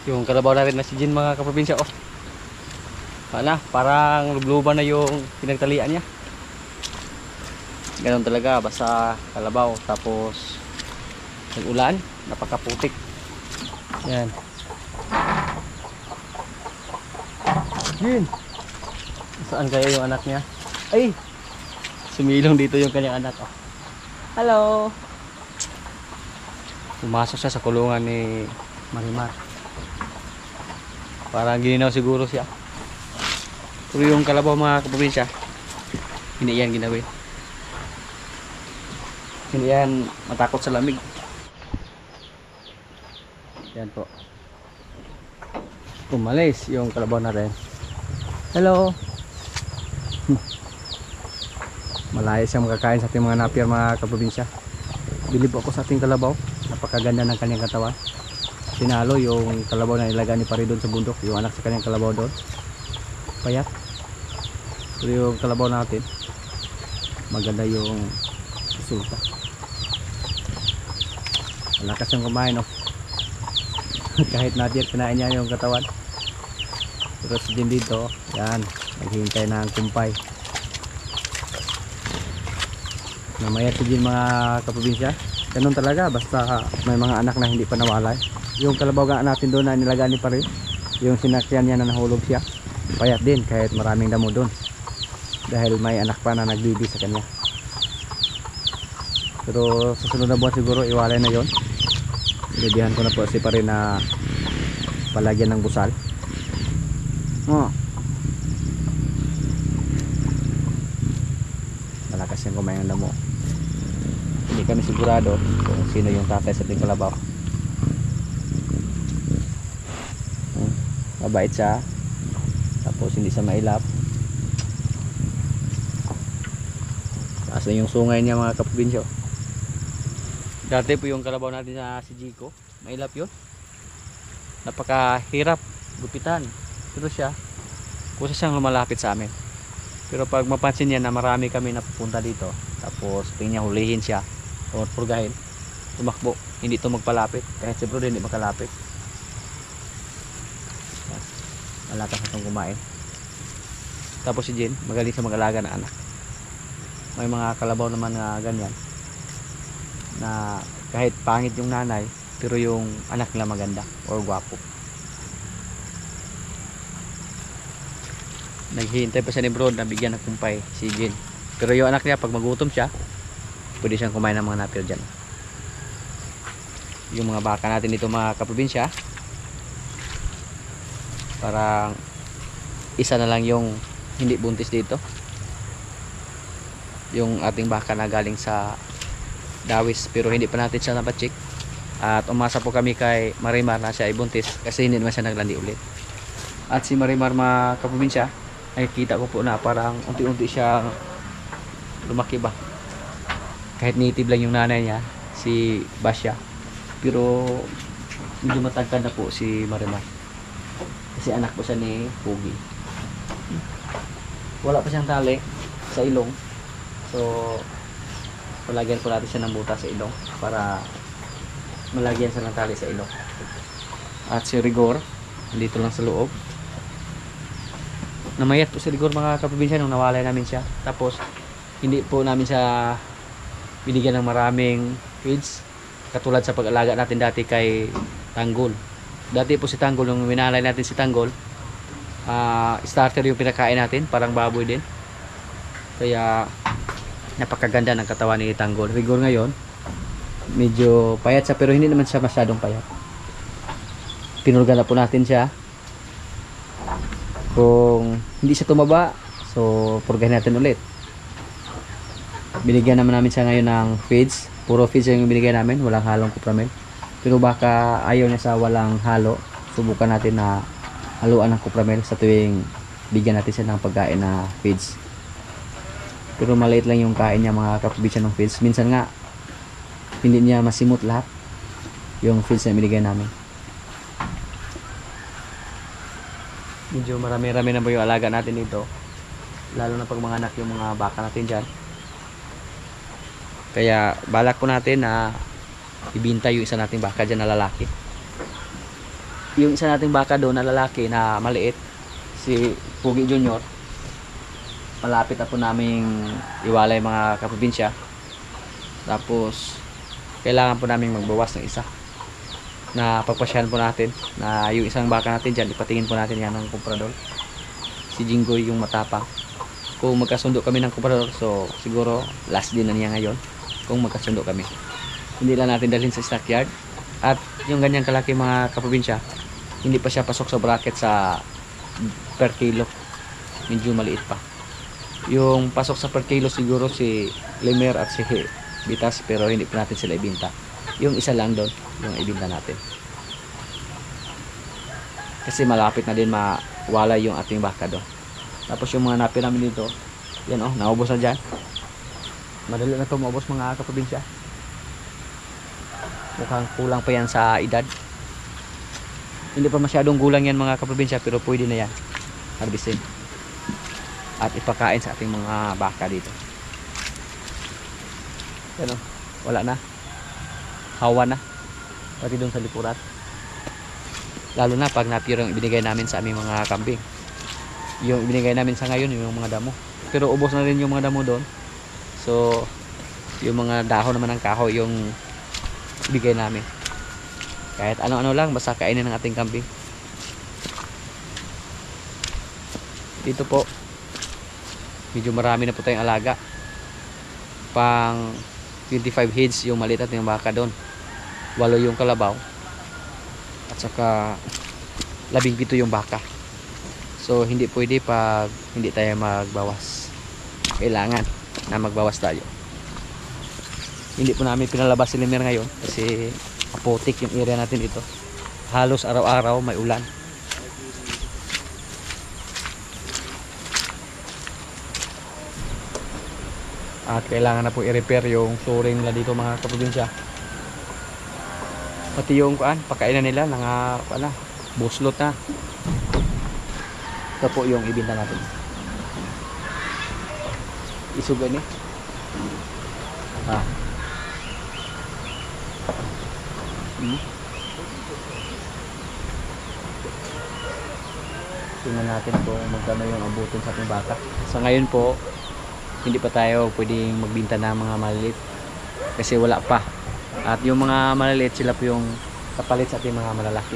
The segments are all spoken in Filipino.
Yung kalabaw natin na si Jin mga kaprobinsya. Oh. Wala, parang lubluban na yung pinagtalian niya. Ganon talaga, basta kalabaw. Tapos nag-ulan, napakaputik. Yan. Jin! Saan kaya yung anak niya? Ay! Sumilong dito yung kanyang anak. Oh. Hello! Pumasok siya sa kulungan ni Marimar. Parang gininaw siguro siya. Pero yung kalabaw mga kaprobinsya, hindi yan ginawin. Hindi yan matakot sa lamig. Yan po. Umalis yung kalabaw natin. Hello! Malaya siyang makakain sa ating mga napier mga kaprobinsya. Bilib ako sa ating kalabaw. Napakaganda ng kanyang katawan. Sinalo yung kalabaw na ilagaan ni Pare doon sa bundok. Yung anak sa kanyang kalabaw doon. Payat. Pero yung kalabaw natin, maganda yung resulta. Malakas yung kumain, no? Kahit natin kinain niya yung katawan. Pero si Jin dito, yan, naghihintay na ang kumpay. Namaya si Jin mga kaprobinsya. Ganun talaga, basta may mga anak na hindi pa nawalay. Yung kalabaw natin doon na nilagaan ni Pare, yung sinakyan niya na nahulog siya, payat din kahit maraming damo doon. Dahil may anak pa na nagbibi sa kanya. Pero sa sunod na buwan siguro iwalay na yon. Ibibihan ko na po si Pare na palagyan ng busal. Oh. Malakas yung kumain ng damo. Hindi kami sigurado kung sino yung tatay sa ating kalabaw. Mabait siya. Tapos hindi siya mailap. Taas na yung sungay niya mga kaprobinsya. Dati po yung kalabaw natin na si Jico, mailap yun. Napakahirap gupitan. Pero siya, kusa siyang lumalapit sa amin. Pero pag mapansin niya na marami kami napupunta dito, tapos tingin niya hulihin siya o purgahin, tumakbo, hindi ito magpalapit. Kahit si bro hindi makalapit. Malakas na itong kumain. Tapos si Jin, magaling sa mag-alaga na anak. May mga kalabaw naman na ganyan, na kahit pangit yung nanay, pero yung anak nila maganda or gwapo. Naghihintay pa siya ni bro na bigyan ng kumpay si Jin. Pero yung anak niya, pag magutom siya, pwede siyang kumain ng mga napir dyan. Yung mga baka natin dito mga kaprobinsya, parang isa na lang yung hindi buntis dito. Yung ating baka na galing sa Dawis, pero hindi pa natin siya napacheck. At umasa po kami kay Marimar na siya ay buntis kasi hindi naman siya naglandi ulit. At si Marimar mga kaprobinsya, nakikita ko po na parang unti-unti siya lumaki ba. Kahit native lang yung nanay niya, si Basya, pero medyo matangkad na po si Marimar. Kasi anak po siya ni Pugi. Wala pa siyang tali sa ilong. So, palagyan po natin siya ng butas sa ilong para malagyan siya ng tali sa ilong. At si Rigor, dito lang sa loob. Namayat po si Rigor mga kaprobinsya nung nawalay namin siya. Tapos, hindi po namin siya binigyan ng maraming feeds. Katulad sa pag-alaga natin dati kay Tanggol. Dati po si Tanggol, nung winalay natin si Tanggol, starter yung pinakain natin, parang baboy din. Kaya napakaganda ng katawan ni Tanggol. Rigor ngayon, medyo payat siya, pero hindi naman siya masyadong payat. Pinurga na po natin siya. Kung hindi siya tumaba, so purgahin natin ulit. Binigyan naman namin siya ngayon ng feeds. Puro feeds yung binigay namin, walang halong kupramel. Pero baka ayaw niya sa walang halo, subukan natin na haluan ng kupramel sa tuwing bigyan natin siya ng pagkain na feeds. Pero maliit lang yung kain niya mga kaprobinsya ng feeds. Minsan nga hindi niya masimot lahat yung feeds na binigay namin. Medyo marami-rami na po yung alaga natin dito, lalo na pag mga anak yung mga baka natin dyan. Kaya balak po natin na ibinta yung isa nating baka dyan na lalaki. yung isa nating baka doon na lalaki na maliit, si Pugi Junior, malapit na po naming iwalay mga kaprobinsya. Tapos kailangan po namin magbawas ng isa na pagpasyahan po natin na yung isang baka natin dyan, ipatingin po natin yan ng comprador, si Jinggoy yung matapang. Kung magkasundo kami ng comprador, so siguro last din na niya ngayon kung magkasundo kami. Hindi lang natin dalhin sa stockyard. At yung ganyang kalaki mga kaprobinsya, hindi pa siya pasok sa bracket sa per kilo, medyo maliit pa. Yung pasok sa per kilo siguro si Lemer at si Bitas, pero hindi pa natin sila ibinta. Yung isa lang doon yung ibinta natin, kasi malapit na din mawala yung ating baka doon. Tapos yung mga napi namin dito, yan oh, naubos na dyan. Madali na ito maubos mga kaprobinsya. Mukhang kulang pa yan sa edad. Hindi pa masyadong gulang yan mga kaprobinsya, pero pwede na yan harvestin at ipakain sa ating mga baka dito. Yan o, wala na, hawa na pati doon sa likurat, lalo na pag napure yung ibinigay namin sa aming mga kambing. Yung ibinigay namin sa ngayon yung mga damo, pero ubos na rin yung mga damo doon. So yung mga dahon naman ng kahoy yung bigay namin, kahit ano-ano lang basta kainin ng ating kambing. Dito po medyo marami na po tayong alaga, pang 25 heads yung maliit at yung baka doon, 8 yung kalabaw, at saka 17 yung baka. So hindi pwede pag hindi tayo magbawas, kailangan na magbawas tayo. Hindi po namin pinalabas si Lemer ngayon kasi apotik yung area natin dito, halos araw-araw may ulan. At kailangan na po i-repair yung flooring nila dito mga kaprobinsya, pati yung pagkainan nila nang buslot na. Ito po yung ibinta natin, isugan eh. Tingnan natin kung magkano yung abutin sa ating baka. So ngayon po hindi pa tayo pwedeng magbinta ng mga maliliit kasi wala pa, at yung mga maliliit sila po yung kapalit sa ating mga malalaki.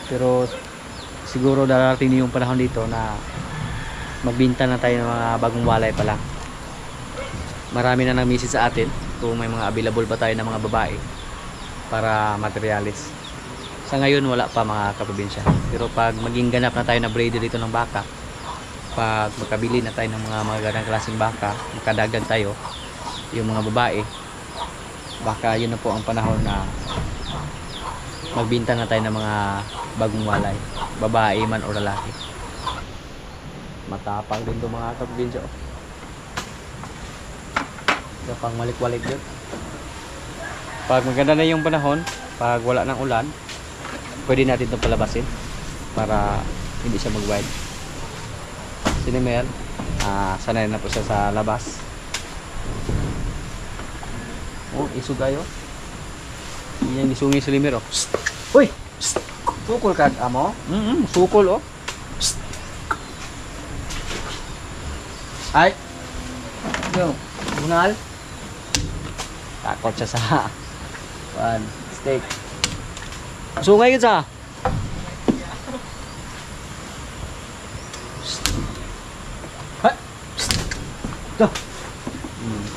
Pero siguro darating yung panahon dito na magbinta na tayo ng mga bagong walay pa lang. Marami na nag-message sa atin kung may mga available ba tayo ng mga babae para materialis. Sa ngayon wala pa mga kaprobinsya, pero pag maging ganap na tayo na breeder dito ng baka, pag makabili na tayo ng mga magandang klaseng baka, makadagdag tayo yung mga babae, baka yun na po ang panahon na magbinta na tayo ng mga bagong walay, babae man o lalaki. Matapang din to mga kaprobinsya. Ito pang malik-walik yun. Pag maganda na yung panahon, pag wala ng ulan, pwede natin itong palabasin para hindi siya mag-wild. Si Lemer, sanay na po siya sa labas. Oh, isugayo. Yan isungi si Lemer oh. Psst. Uy! Psst. Sukol ka amo? Sukol oh. Psst. Ay. Yo, bunal. Takot siya sa steak. Sungay ka.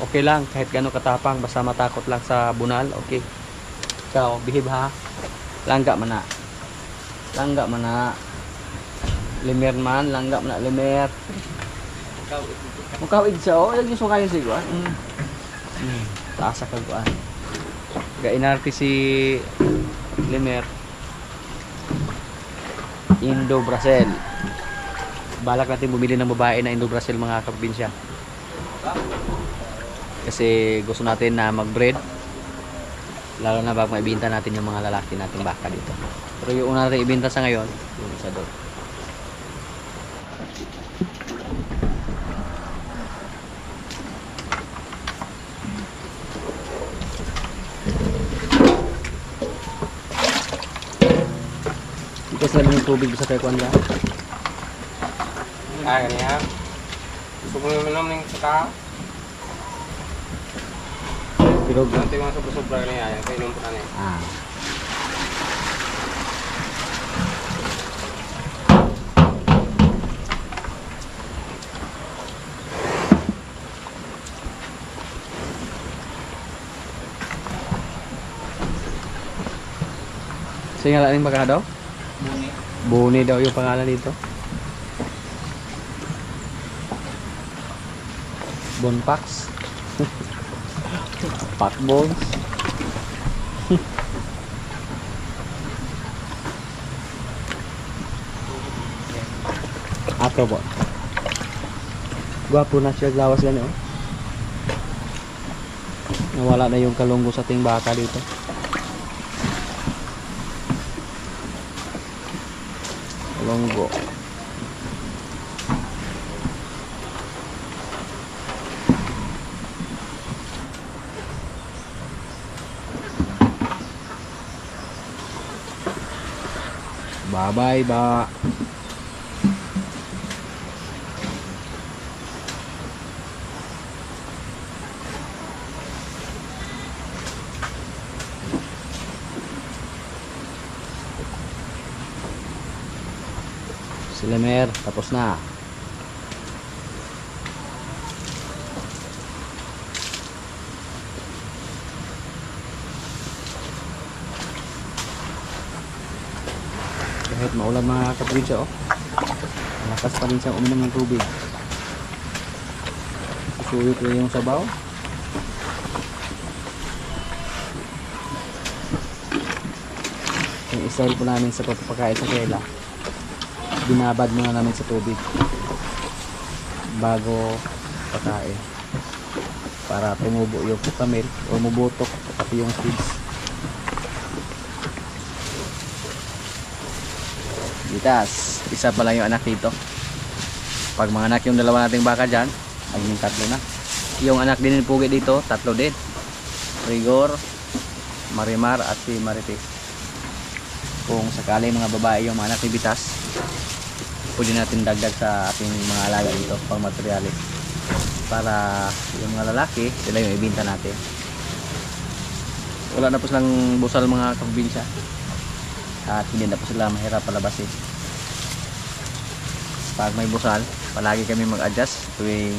Okay lang kahit gano'ng katapang, basta matakot lang sa bunal. Okay, ikaw behave ha. Langga man na Lemer man, langga man na Lemer. Mukaw id siya oh, yung sukayon siguro. Taas ka kuan. Gainarte si Lemer. Indo-Brazil. Balak natin bumili ng babae na Indo-Brazil mga kaprobinsya. Kasi gusto natin na mag-breed, lalo na pag maibinta natin yung mga lalaki nating baka dito. Pero yung una natin ibinta sa ngayon, yung isa doon. Tapos lalo ng tubig sa kay Kwanda. Ganyan. Gusto ko naman ng saka. Pero Nanti mga sobra-sobra ganyan. Kainom po na niya. Sige nga lang baka daw? Buni. Buni daw yung pangalan dito. Bonpax. Pakbones. Ato po. Gwapo na siya, lawas gani oh. Nawala na yung kalunggo sa ating baka dito. Kalunggo. Bye-bye ba. Silemer, tapos na. Kahit maulan mga kapitsa oh. Malakas pa rin siyang uminom ng tubig. Susuyo ko yung sabaw. Yung style po namin sa pagpapakain sa kela, binabad muna namin sa tubig bago pakain para tumubo yung putamil o mubutok pati yung seeds. Bitas, isa pa lang yung anak dito. Pag mga anak yung dalawa nating baka dyan, maging tatlo na. Yung anak din ni Pugi dito, tatlo din. Rigor, Marimar at si Marites. Kung sakaling mga babae yung mga anak ni Bitas, pwede natin dagdag sa ating mga alaga dito pang materialis. Para yung mga lalaki, sila yung ibinta natin. Wala na po silang busal mga kabinsya. At hindi na po sila mahirap palabasin. Pag may busal, palagi kami mag-adjust tuwing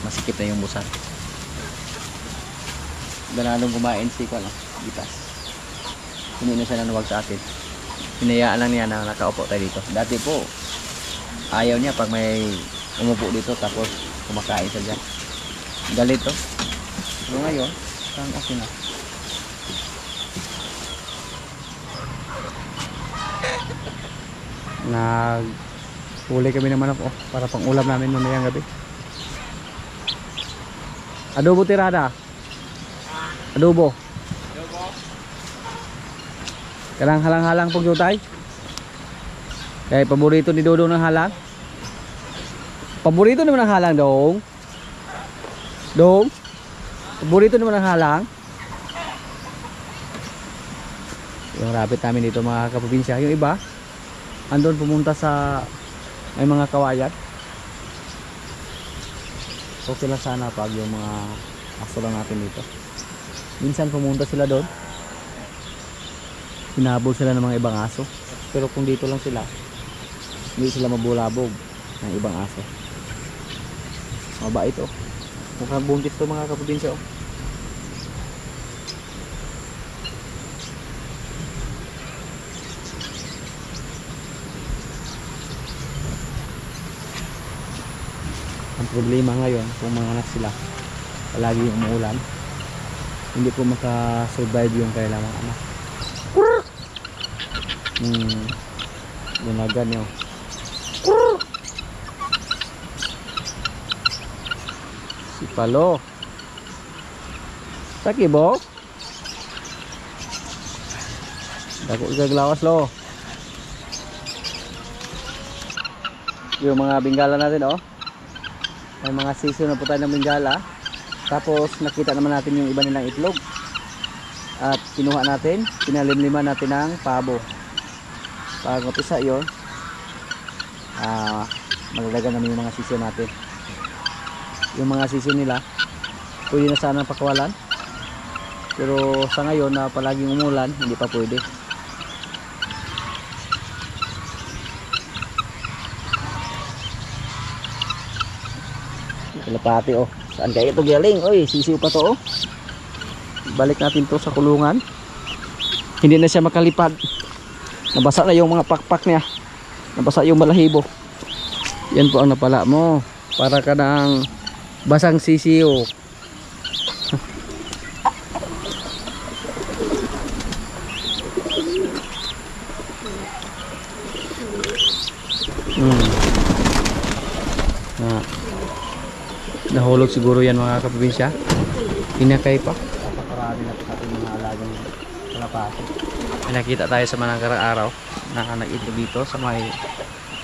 masikip na yung busal. Gananong kumain si Bitas. Hindi na siya nanuwag sa atin. Hinayaan lang niya na nakaupo tayo dito. Dati po, ayaw niya pag may umupo dito tapos kumakain siya dyan. Galit to. Pero ngayon, parang okay na. Naghuli kami ng manok oh, para pang ulam namin mamayang gabi. Adobo tirada. Adobo. Kalang halang-halang pag yutay. Kaya paborito ni Dodong ng halang. Paborito naman ng halang dong. Dong. Paborito naman ng halang. Yung rabbit namin dito mga kaprobinsya. Yung iba andun pumunta sa may mga kawayan. Okay lang sana pag yung mga aso lang natin dito. Minsan pumunta sila doon, hinabol sila ng mga ibang aso. Pero kung dito lang sila, hindi sila mabulabog ng ibang aso. Mabait oh. Mukhang buntis to mga kaprobinsya oh. Ang problema ngayon kung mga anak sila palagi yung umuulan, hindi po makasurvive yung kailang mga anak. Bunagan nyo. Si Palo Saki bo dako igaglawas lo. Yung mga bingala natin oh, may mga season na po tayo ng bingala. Tapos nakita naman natin yung iba nilang itlog at kinuha natin, pinalimliman natin ng pabo. Pag mapisa yun, magdadagan namin yung mga sisiyo natin. Yung mga sisiyo nila pwede na sana pakawalan, pero sa ngayon na palaging umulan, hindi pa pwede. Kalapati oh. Saan kaya ito galing? Oy, sisiyo pa to oh. Balik natin to sa kulungan. Hindi na siya makalipad. Nabasa na yung mga pakpak niya. Nabasa yung balahibo. Yan po ang napala mo. Para ka ng basang sisiyo. Nahulog siguro yan mga kaprobinsya. Hinakay pa. Napakarami na sa ating mga alagang kalapati. May nakita tayo sa mga nakarang araw na nag-ito dito sa may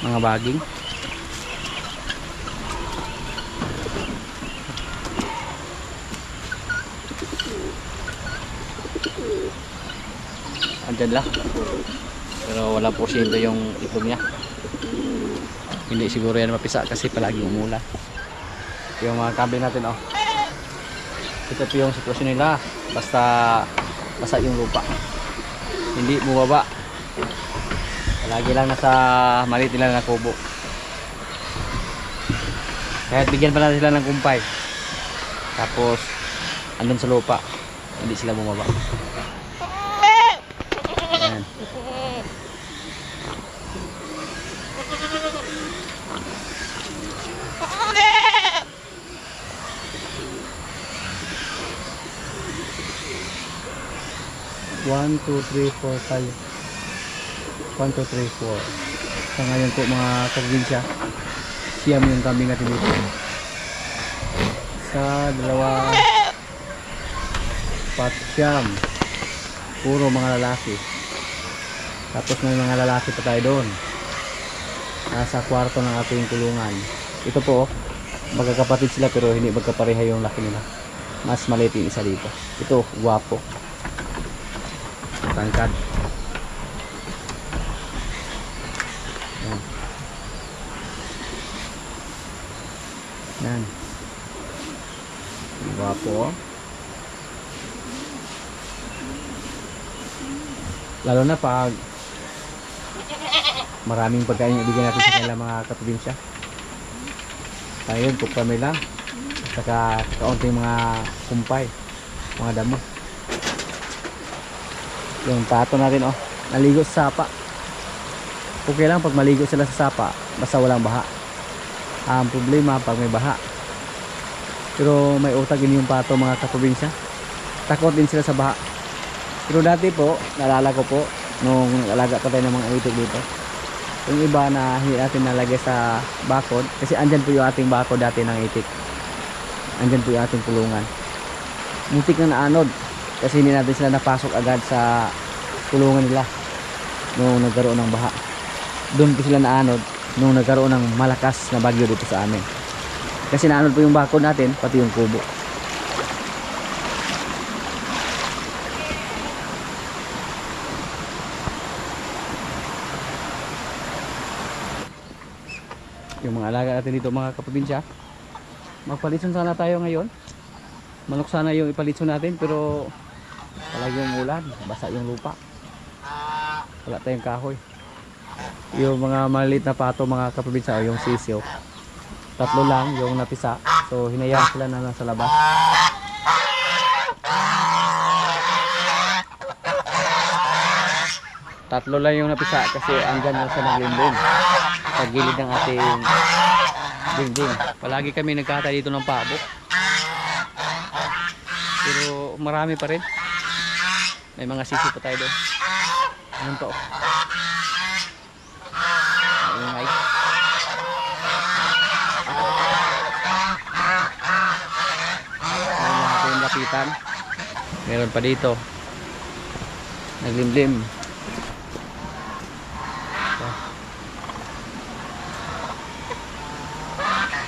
mga baging. Andyan lang. Pero walang porsyento yung itlog niya. Hindi siguro yan mapisa kasi palagi umulan. Yung mga kambing natin oh. Ito po yung sitwasyon nila. Basta basa yung lupa. Hindi bumaba. Palagi lang nasa maliit nila na kubo. Kahit bigyan pa natin sila ng kumpay. Tapos andun sa lupa. Hindi sila bumaba. Ayan. One, two, three, four, five. 1, 2, 3, 4. Sa ngayon po mga probinsya, siyam yung kambing natin dito. Sa dalawa, pat siyam. Puro mga lalaki. Tapos may mga lalaki pa tayo doon. Nasa kwarto ng ating kulungan. Ito po, magkakapatid sila pero hindi magkapareha yung laki nila. Mas maliit yung isa dito. Ito, guwapo. Tangkad. Yan. Yan. Guwapo. Lalo na pag maraming pagkain yung ibigay natin sa kanila mga kaprobinsya. Ayun, kami lang. Saka kaunting mga kumpay, mga damo. Yung pato natin oh, naligo sa sapa. Okay lang pag maligo sila sa sapa, basta walang baha. Ang problema pag may baha. Pero may utag din yung pato mga kaprobinsya. Takot din sila sa baha. Pero dati po, naalala ko po nung alaga pa tayo ng mga itik dito. Yung iba na hindi natin nalagay sa bakod, kasi andyan po yung ating bakod dati ng itik. Andyan po yung ating kulungan. Muntik na naanod kasi hindi natin sila napasok agad sa kulungan nila nung nagkaroon ng baha. Doon po sila naanod nung nagkaroon ng malakas na bagyo dito sa amin. Kasi naanod po yung bakod natin, pati yung kubo. Yung mga alaga natin dito mga kaprobinsya, magpalitson sana tayo ngayon. Manok sana yung ipalitson natin, pero palagi yung ulan, basa yung lupa, wala tayong kahoy. Yung mga maliit na pato mga kaprobinsya, yung sisyo, 3 lang yung napisa, so hinayaan sila na nasa labas. Tatlo lang yung napisa kasi andyan na sa naglimbing sa gilid ng ating dingding. Palagi kami nagkatay dito ng pabok, pero marami pa rin. May mga sisi pa tayo doon. Anong to? Ingay. Meron natin yung lapitan. Meron pa dito naglimlim.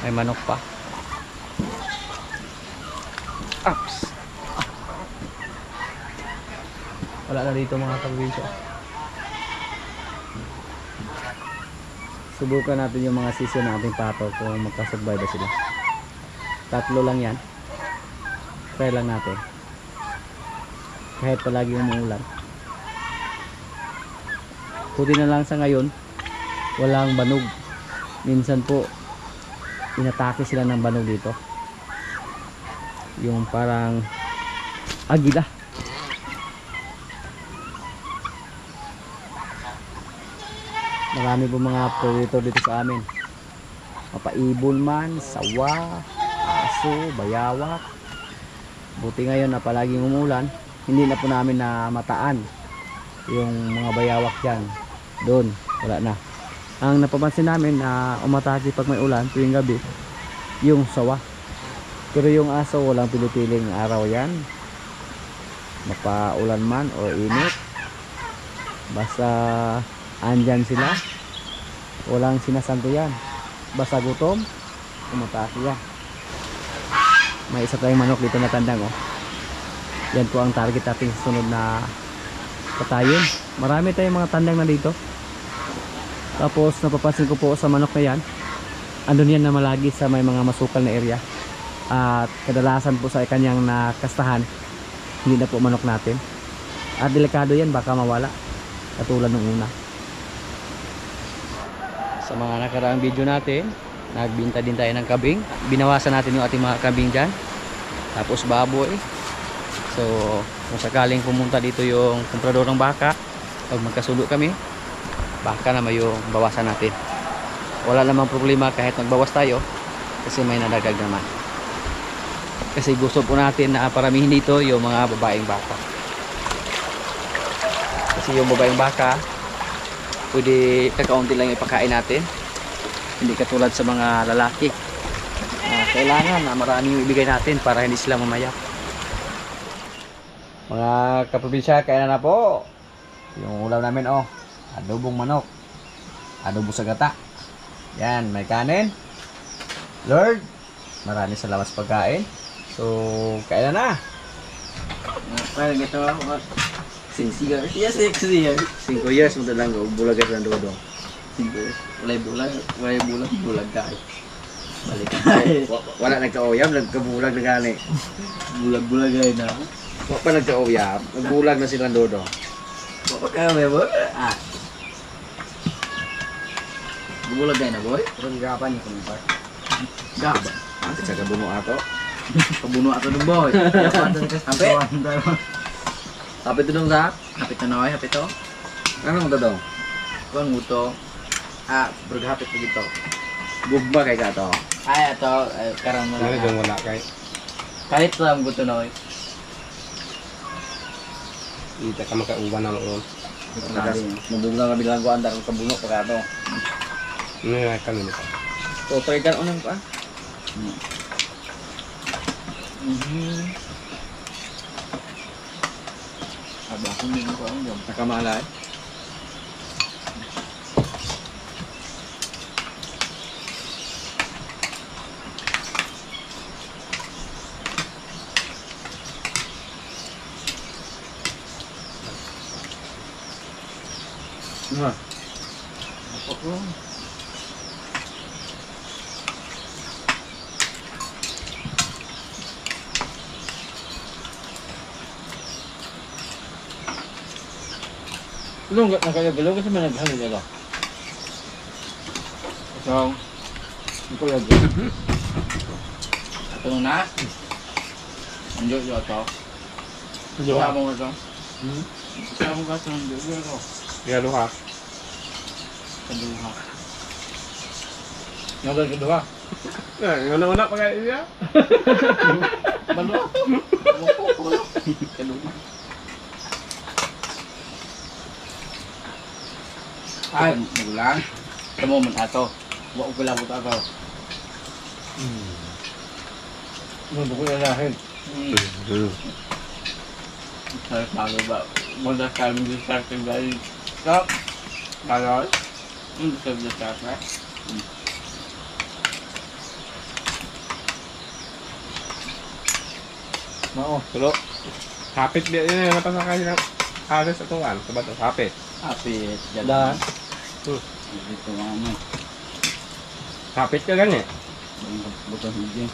May manok pa. Ups. Wala na dito mga kaprobinsya. Subukan natin yung mga sisyo ng ating pato kung magkasurvive ba sila. 3 lang yan. Try lang natin. Kahit palagi umuulan. Puti na lang sa ngayon, walang banog. Minsan po, inatake sila ng banog dito. Yung parang agila. Marami po mga predator dito sa amin. Mapaibon man, sawa, aso, bayawak. Buti ngayon na palaging umulan, hindi na po namin na mataan yung mga bayawak dyan. Doon, wala na. Ang napapansin namin na umatake pag may ulan tuwing gabi, yung sawa. Pero yung aso, walang pinipiling araw yan. Mapaulan man o init. Basta andyan sila. Walang sinasanto yan. Basta gutom, umatake yan. May isa tayong manok dito na tandang, oh. Yan po ang target natin sa sunod na patayin. Marami tayong mga tandang na dito. Tapos napapansin ko po sa manok na yan, andun yan na malagi sa may mga masukal na area. At kadalasan po sa kanyang nakastahan, hindi na po manok natin. At delikado yan, baka mawala. Katulad ng una. Sa mga nakaraang video natin, nagbinta din tayo ng kabing. Binawasan natin yung ating mga kabing dyan. Tapos baboy. So kung sakaling pumunta dito yung komprador ng baka, pag magkasulo kami, baka naman yung bawasan natin. Wala namang problema kahit magbawas tayo, kasi may nadagdag naman. Kasi gusto po natin na paramihin dito yung mga babaeng baka. Kasi yung babaeng baka, pwede kakaunti lang ipakain natin. Hindi katulad sa mga lalaki. Kailangan na marami yung ibigay natin para hindi sila mamayak. Mga kaprobinsya, kaya na po. Yung ulam namin, oh, adobong manok, adobo sa gata. Yan, may kanin. Lord, marami salamat sa pagkain. So, kaya na. Parang ito ako. 6 years. Yes, 6 years. 5 years mo lang bulag ka ng dodong. 5 years. Walay bulag, bulag ka. Balik. Wala nagka-oyam, nagkabulag na gani. Bulag ay na. Wala pa nagka-oyam, nagbulag na silang dodong. Bakit ka may boy? Ah. Bulag ay na boy. Pero gapan niyo kung par. Gaba. At sa kabuno ato. Kabuno ato ng boy. Ape. Ape to dong sa? Ape to noy, ape to. Ano mo dodong? Kuan muto. Bergahapit begitu. Gugba kay ka to. Ay ato karang mo Ano lang. yung wala kay? Kahit lang gusto noy. Ita ka makauban na noon. Nabugla kami lang ko andar ko kabuno pa kato. Ano yung kami nito? So try kan unang pa. Aba kung hindi ko ang jom. Nakamalay. Ako. Ano nga nakagalaw kasi may naghangin nila. So, Ito yung ito na. Anjo yo to. Sa mo ito. Sa mo ka sa anjo yo to. Kaya luha. Kaduha. Nagal kedua. Una-una pa kaya niya. Balo. Kaduha. Ay, nagulang. Tamo man ato. Wa ko labot ato. Buko na lahin. Saya tahu ba. Mula kami di starting dari stop. Kalau bisa di start na. Mao. Tulo. Hapit dia ini napasakay ng ares atuan. Sabat hapit. Apit. Dan. Itu ano. Kapit ka ganyan. Bukan hijing.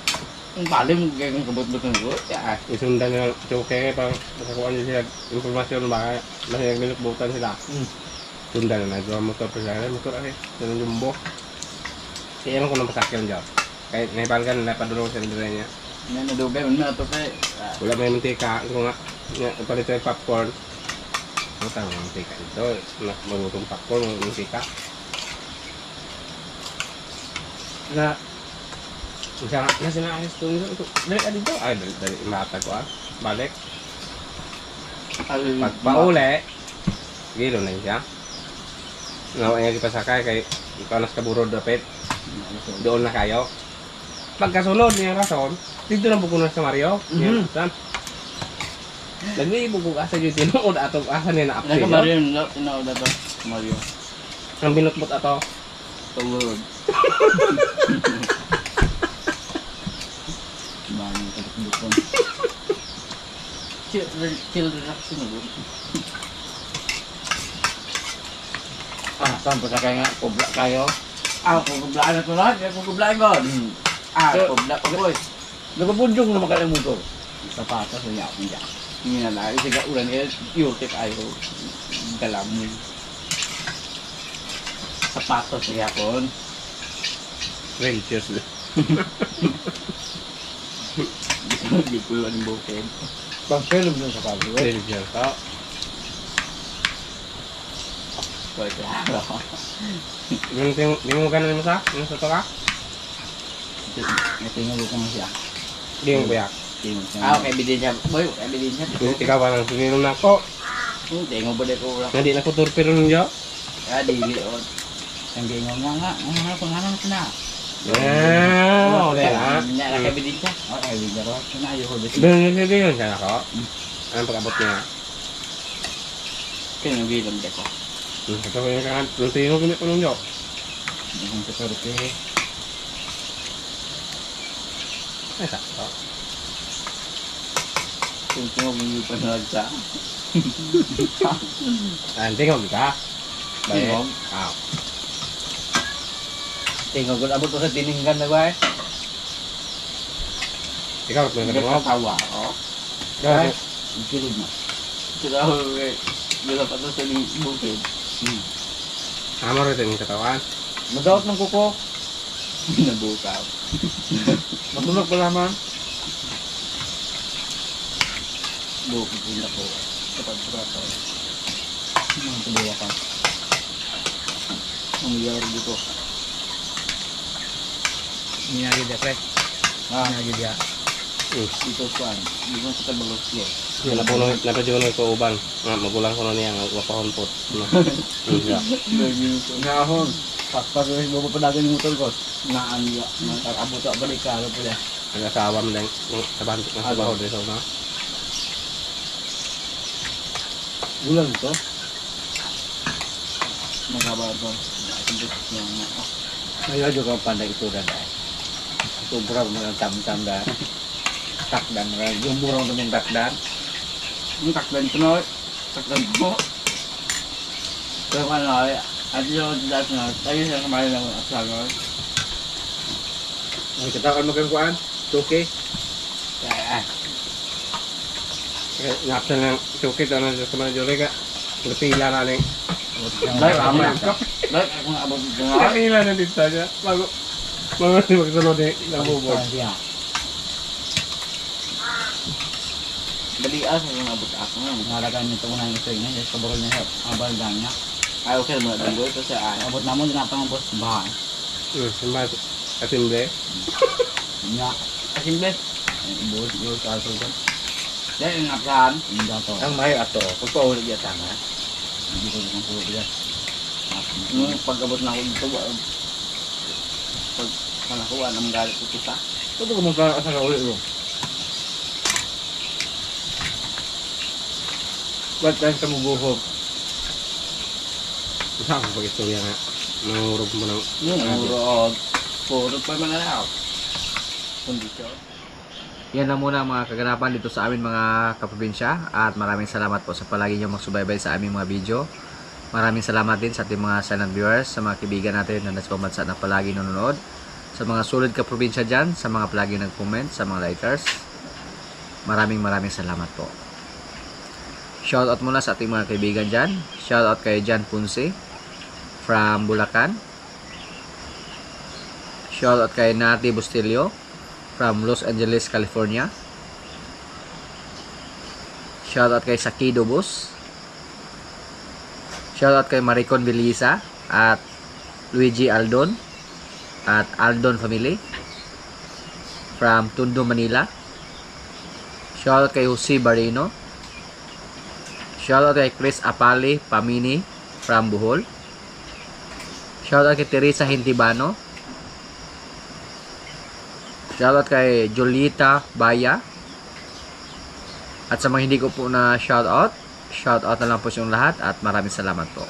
Ang palim kaya kang kabut-butan ko. Ya. Isundan nila choke pang makakuha niya sila informasyon baka masaya binukbutan sila. Sundan na dua motor pa sila. Motor ay ng jumbo. Kaya ewan ko nang pasakyan dyan. Kahit naipalgan na padulong sa niya. Yan na dobe man na to kay. Wala may mantika. Ito nga. Palito yung popcorn. Utang ang mantika ito. Marutong popcorn, mantika. Na isa nga na sinayos ito. Dali ka dito. Ay, dali mata ko balik. Pagpauli. Gilo na siya. Nawa niya ipasakay kay ikaw nas kaburod dapit. Doon na kayo. Pagkasunod niya rason, dito na bukunan sa Mario. Yan, san. Lagi bukog asa yung tinuod ato asa niya na Naka update. Mario na tinawag na to. Mario. Ang binukbot ato. Tawag. Bang kabut-butan. Chill relax mo. Saan pa sakay nga? Kubla kayo? Kublaan na ito lahat. Kublaan ko. Kubla pa boy. Nagabunjong naman ka ng motor. Sapatos sa yapon dyan. Hindi na lang. Sige, ulan eh. Yurtik ayo. Dalam mo. Sapatos sa yapon. Ventures. Hindi ko lang yung bukid. Pag-film nun sa palo. Ventures. Kaya klaro. Hindi mo ganun mo sa? Yung sa to ka? Tingnan ko kung siya. Hindi mo bayak. Okay, ebidensya. Boy, ebidensya. Ikaw ba nang suminom na ako? Tingnan mo ba ko ulang. Hindi na ko turpiro ninyo. Dili o. Ang gingaw nga. Ang mga pangalan ko na. Wala na. Hindi na ebidensya. Ebidensya ko. Sinayo ko dito. Doon yun siya ako. Anong pag-abot niya? Kinabilang ko. Ito ko yung kangan. Tunti mo ganit ko ninyo. Ang kaparuti. Ay, sakto. Kung tumagin yung panood sa. Tingog ka. Tingog? Tingog ko. Abot ko sa tininggan na ba eh. Ikaw, may katungog. Tawa ako. Ikaw, Kilid na. Sila ako eh. Wala pa to sa bukid. amor ito yung katawan. Madawat ng kuko. Nabukaw. Matunog pa naman. Bukid din ako. Kapag prato. Mga tuloy ka. Umayari dito. Minagi dia, pre. Minagi dia. Ito kuan. Hindi mo sa tabalos ko. Napajuno ko uban. Magulang ko na niya. Wapahon po. Ngahon. Pas-pas rin mo pa natin yung motor ko. Naanya. Abot ako balik ka. Ano pala? Nag-asawam din. Sa bahod rin na. Bulan ito. Magabar ko. Ayaw juga pandai itu dah. Itu berapa orang tam-tam dah. Takdan, yung murang tuming takdan. Ang takdan ko na. Takdan mo. Pero ano, at yung dapat na, tayo siya kamali ng asawa. Ang katakan magkangkuan, tuki. Napsan ng sukit. Ano sa mga juri ka? Napila na rin. Dahil ramay ka. Dahil kung abot ko nga. Napila na dito siya. Bago magsunod eh. Nabubog. Balias kung abot ako nga. Nalagaan nito unang ito yun. Yes, kabarol niya sa abal niya. Ay, okay, mga danggo ito sa ay. Abot naman din ang boss bahay. Sama katimbre. Nga. Kasimple. Ibos, ibos, kaso ko. Dahil yung napsahan. Hindi ato. Ang may ato, pagpaulit niya tama. Hindi ko naman puro yan. Nung pag-abot na ako dito, pag kanakuha ng galit ko kita. Ito ko mong sa kaulit mo. Ba't tayo sa mubuhog? Saan ko pag-istorya nga? Nangurog mo ng... Yun, ang urog. Puro pa mga lao. Kondisyon. Yan na muna ang mga kaganapan dito sa amin mga kaprobinsya at maraming salamat po sa palagi nyo magsubaybay sa aming mga video. Maraming salamat din sa ating mga silent viewers, sa mga kaibigan natin na nasa bansa na palagi nanonood. Sa mga sulit ka probinsya dyan, sa mga palagi nag-comment, sa mga likers, maraming salamat po. Shoutout muna sa ating mga kaibigan dyan. Shoutout kay Jan Punce from Bulacan. Shoutout kay Nati Bustilio from Los Angeles, California. Shoutout kay Sakido Bus. Shoutout kay Maricon Vilisa at Luigi Aldon at Aldon Family from Tondo, Manila. Shoutout kay Jose Barino. Shoutout kay Chris Apali Pamini from Bohol. Shoutout kay Teresa Hintibano. Shoutout kay Jolita Baya. At sa mga hindi ko po na shoutout na lang po sa inyong lahat at maraming salamat po.